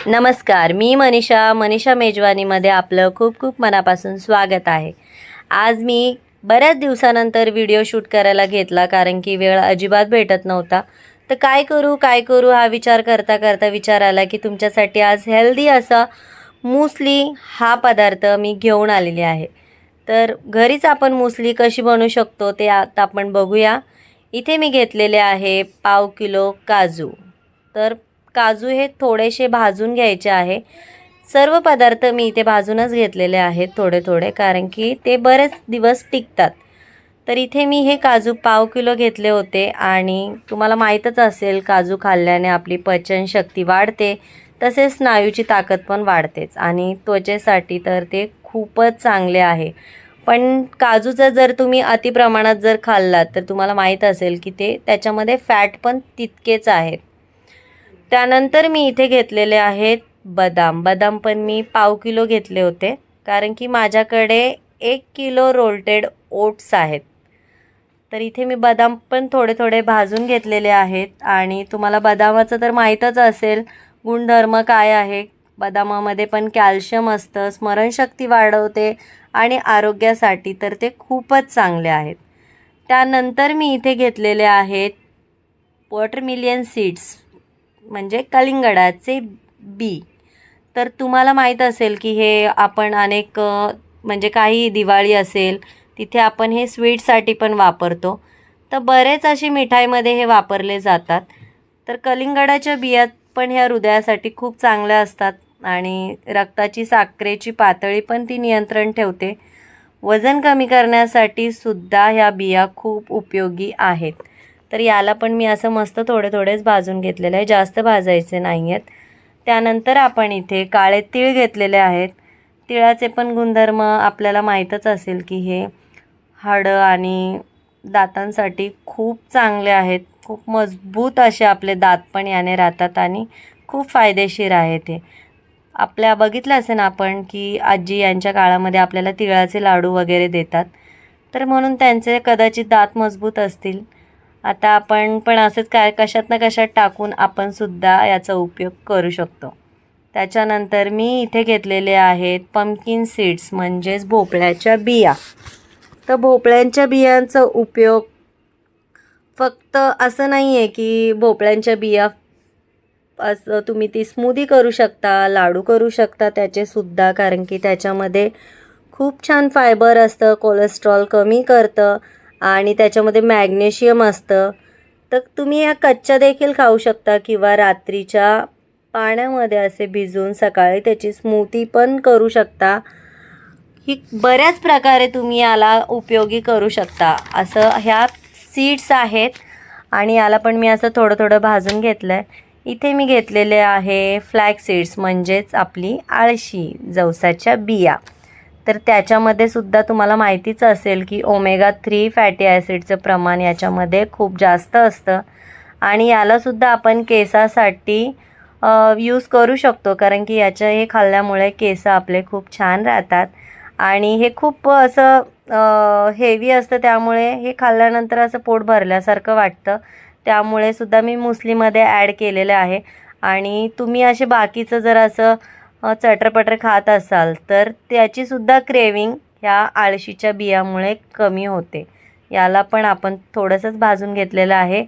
नमस्कार, मी मनीषा मेजवानीमध्ये आपलं खूप खूप मनापासून स्वागत आहे। आज मी बऱ्याच दिवसानंतर व्हिडिओ शूट करायला घेतला, कारण की वेळ अजिबात भेटत नव्हता। तर काय करू हा विचार करता करता विचार आला की तुमच्यासाठी आज हेल्दी असा मुसली हा पदार्थ मी घेऊन आलेली आहे। तर घरीच आपण मुसली कशी बनवू शकतो ते आता आपण बघूया। इथे मी घेतलेले आहे पाव किलो काजू। तर काजू हे थोडेसे भाजून घ्यायचे आहे। सर्व पदार्थ मी इथे भाजूनच घेतलेले आहेत थोडे थोडे, कारण की ते बरेच दिवस टिकतात। तर इथे मी हे काजू पाव किलो घेतले होते आणि तुम्हाला माहीतच असेल काजू खाल्ल्याने आपली पचनशक्ती वाढते, तसेच स्नायूची ताकद पण वाढतेच आणि त्वचेसाठी तर ते खूपच चांगले आहे। पण काजूचा जर तुम्ही अति प्रमाणात जर खाल्लात तर तुम्हाला माहीत असेल की ते त्याच्यामध्ये फॅट पण तितकेच आहेत। त्यानंतर मी इथे घेतलेले आहेत बदाम पण मी पाव किलो घेतले होते, कारण की माझ्याकडे 1 किलो रोल्टेड ओट्स आहेत। तर इथे मी बदाम पण थोडे थोडे भाजून घेतलेले आहेत आणि तुम्हाला बदामाचं तर माहीतच असेल गुणधर्म काय आहे। बदामामध्ये पण कॅल्शियम असतं, स्मरणशक्ती वाढवते आणि आरोग्यासाठी तर ते खूपच चांगले आहेत। त्यानंतर मी इथे घेतलेले आहेत वॉटरमेलन सीड्स, म्हणजे कलिंगडाचे बी। तर तुम्हाला माहीत असेल की हे आपण म्हणजे काही दिवाळी असेल तिथे आपण हे स्वीटसाठी पण वापरतो। तर बरेच अशी मिठाईमध्ये हे वापरले जातात। तर कलिंगडाच्या बियात पण ह्या हृदयासाठी खूप चांगल्या असतात आणि रक्ताची साखरेची पातळी पण ती नियंत्रण ठेवते। वजन कमी करण्यासाठी सुद्धा ह्या बिया खूप उपयोगी आहेत। तर याला पण मी असं मस्त थोडे थोडेच भाजून घेतलेले आहे, जास्त भाजायचे नाही आहेत। त्यानंतर आपण इथे काळे तीळ घेतलेले आहेत। तिळाचे पण गुणधर्म आपल्याला माहीतच असेल की हे हाडं आणि दातांसाठी खूप चांगले आहेत। खूप मजबूत असे आपले दात पण याने राहतात आणि खूप फायदेशीर आहे ते। आपल्या बघितलं असेल आपण की आजी यांच्या काळामध्ये आपल्याला तिळाचे लाडू वगैरे देतात, तर म्हणून त्यांचे कदाचित दात मजबूत असतील। आता आपण पण असंच कशात ना कशात टाकून आपण सुद्धा याचा उपयोग करू शकतो। त्याच्यानंतर मी इथे घेतलेले आहेत पंपकिन सीड्स, म्हणजेच भोपळ्याच्या बिया। तर भोपळ्यांच्या बियांचा उपयोग फक्त असं नाही आहे की भोपळ्यांच्या बिया असं तुम्ही ती स्मूदी करू शकता, लाडू करू शकता त्याचेसुद्धा, कारण की त्याच्यामध्ये खूप छान फायबर असतं, कोलेस्ट्रॉल कमी करतं आणि त्याच्यामध्ये मॅग्नेशियम असतं। तर तुम्ही या कच्च्या देखील खाऊ शकता किंवा रात्रीच्या पाण्यामध्ये असे भिजवून सकाळी त्याची स्मूदी पण करू शकता। ही बऱ्याच प्रकारे तुम्ही याला उपयोगी करू शकता। असं ह्या सीड्स आहेत आणि याला पण मी असं थोडं थोडं भाजून घेतलं आहे। इथे मी घेतलेले आहे फ्लॅक्स सीड्स, म्हणजेच आपली आळशी जवसाच्या बिया। तर त्याच्यामध्ये सुद्धा तुम्हाला माहितीच असेल की ओमेगा 3 फॅटी ॲसिडचं प्रमाण याच्यामध्ये खूप जास्त असतं आणि यालासुद्धा आपण केसासाठी यूज करू शकतो, कारण की हे खाल्ल्यामुळे केस आपले खूप छान राहतात आणि हे खूप असं हेवी असतं, त्यामुळे हे खाल्ल्यानंतर असं पोट भरल्यासारखं वाटतं। त्यामुळे सुद्धा मी मुसलीमध्ये ॲड केलेलं आहे आणि तुम्ही असे बाकीचं जर असं चटरपटर खात असाल तर त्याचीसुद्धा क्रेविंग ह्या आळशीच्या बियामुळे कमी होते। याला पण आपण थोडंसंच भाजून घेतलेलं आहे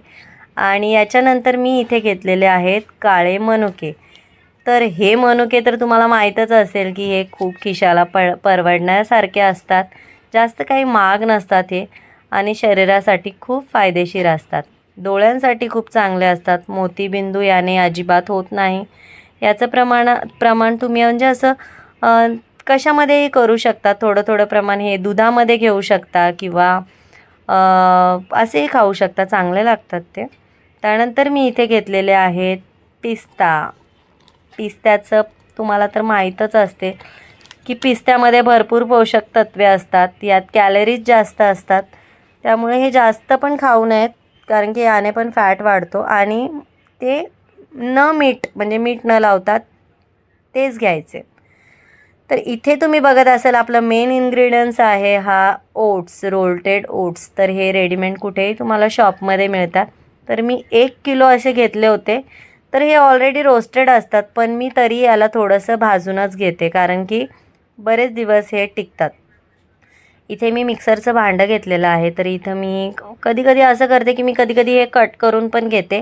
आणि याच्यानंतर मी इथे घेतलेले आहेत काळे मनुके। तर हे मनुके तर तुम्हाला माहीतच असेल की हे खूप खिशाला परवडण्यासारखे असतात, जास्त काही महाग नसतात हे आणि शरीरासाठी खूप फायदेशीर असतात। डोळ्यांसाठी खूप चांगले असतात, मोतीबिंदू याने अजिबात होत नाही। याचं प्रमाण तुम्ही म्हणजे असं कशामध्येही करू शकता, थोडं थोडं प्रमाण हे दुधामध्ये घेऊ शकता किंवा असेही खाऊ शकता, चांगले लागतात ते। त्यानंतर मी इथे घेतलेले आहेत पिस्त्याचं तुम्हाला तर माहीतच असते की पिस्त्यामध्ये भरपूर पोषक तत्वे असतात, यात कॅलरीज जास्त असतात। त्यामुळे हे जास्त पण खाऊ नयेत, कारण की याने पण फॅट वाढतो आणि ते म्हणजे मीठ न लावता तेच घ्यायचे। तर इथे तुम्ही बघत असाल आपलं मेन इन्ग्रेडियंट्स आहे हा ओट्स, रोल्टेड ओट्स। तर हे रेडीमेड कुठेही तुम्हाला शॉपमध्ये मिळतात। तर मी 1 किलो असे घेतले होते, तर हे ऑलरेडी रोस्टेड असतात, पण मी तरी याला थोडंसं भाजूनच घेते कारण की बरेच दिवस हे टिकतात. इथे मी मिक्सरचं भांडं घेतलेलं आहे, तर इथं मी कधी कधी असं करते की मी कधी कधी हे कट करून पण घेते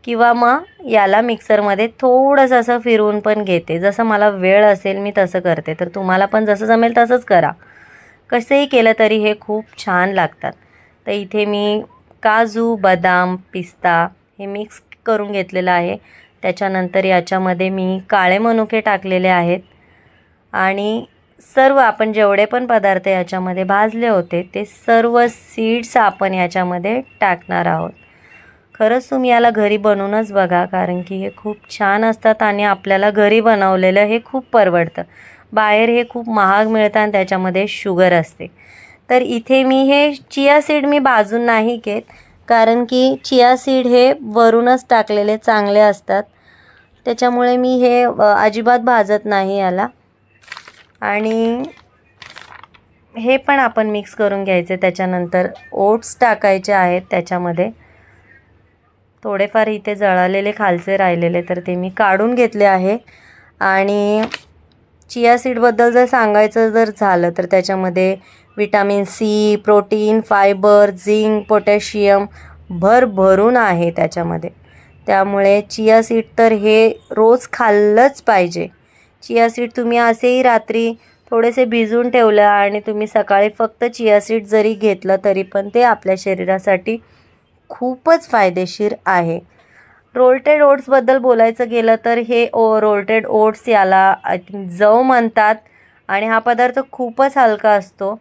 किंवा मग याला मिक्सरमध्ये थोडंसं असं फिरवून पण घेते. जसं मला वेळ असेल मी तसं करते, तर तुम्हाला पण जसं जमेल तसंच करा. कसंही केलं तरी हे खूप छान लागतात. तर इथे मी काजू, बदाम, पिस्ता हे मिक्स करून घेतलेलं आहे. त्याच्यानंतर याच्यामध्ये मी काळे मनुके टाकलेले आहेत आणि सर्व आपण जेवढे पण पदार्थ याच्यामध्ये भाजले होते ते सर्व सीड्स आपण याच्यामध्ये टाकणार आहोत. खरंच तुम्ही याला घरी बनवूनच बघा, कारण की हे खूप छान असतात आणि आपल्याला घरी बनवलेलं हे खूप परवडतं. बाहेर हे खूप महाग मिळतं आणि त्याच्यामध्ये शुगर असते. तर इथे मी हे चिया सीड मी भाजून नाही घेत, कारण की चिया सीड हे वरूनच टाकलेले चांगले असतात. त्याच्यामुळे मी हे अजिबात भाजत नाही याला. आणि हे पण आपण मिक्स करून घ्यायचे. त्याच्यानंतर ओट्स टाकायचे आहेत त्याच्यामध्ये. थोडेफार इथे जळालेले खालचे राहिलेले तर ते मी काढून घेतले आहे. आणि चिया सीडबद्दल जर सांगायचं जर झालं तर त्याच्यामध्ये vitamin C, protein, fibre, zinc, potassium भरभरून आहे त्याच्यामध्ये. त्यामुळे चिया सीड तर हे रोज खाल्लंच पाहिजे. चिया सीड तुम्ही असेही रात्री थोडेसे भिजवून ठेवलं आणि तुम्ही सकाळी फक्त चिया सीड जरी घेतलं तरी पण ते आपल्या शरीरासाठी खूपच फायदेशीर आहे. रोल्टेड ओट्सबद्दल बोलायचं गेलं तर हे रोल्टेड ओट्स याला आय थिंक जव म्हणतात आणि हा पदार्थ खूपच हलका असतो.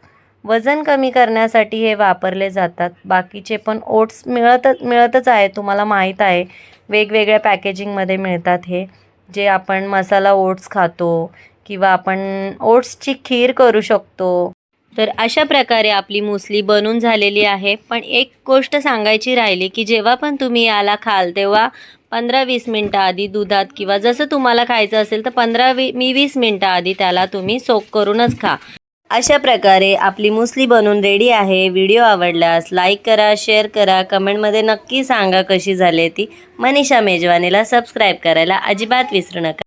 वजन कमी करण्यासाठी हे वापरले जातात. बाकीचे पण ओट्स मिळतच आहे, तुम्हाला माहीत आहे. वेगवेगळ्या पॅकेजिंगमध्ये मिळतात हे, जे आपण मसाला ओट्स खातो किंवा आपण ओट्सची खीर करू शकतो. तर अशा प्रकारे आपली मुसली बनून झालेली आहे. पण एक गोष्ट सांगायची राहिली की जेव्हा पण तुम्ही याला खाल तेव्हा 15-20 मिनटं आधी दुधात किंवा जसं तुम्हाला खायचं असेल तर 15-20 मिनटं आधी त्याला तुम्ही सोक करूनच खा. अशा प्रकारे आपली मुसली बनून रेडी आहे. व्हिडिओ आवडल्यास लाईक करा, शेअर करा, कमेंटमध्ये नक्की सांगा कशी झाली ती. मनीषा मेजवानीला सबस्क्राईब करायला अजिबात विसरू नका.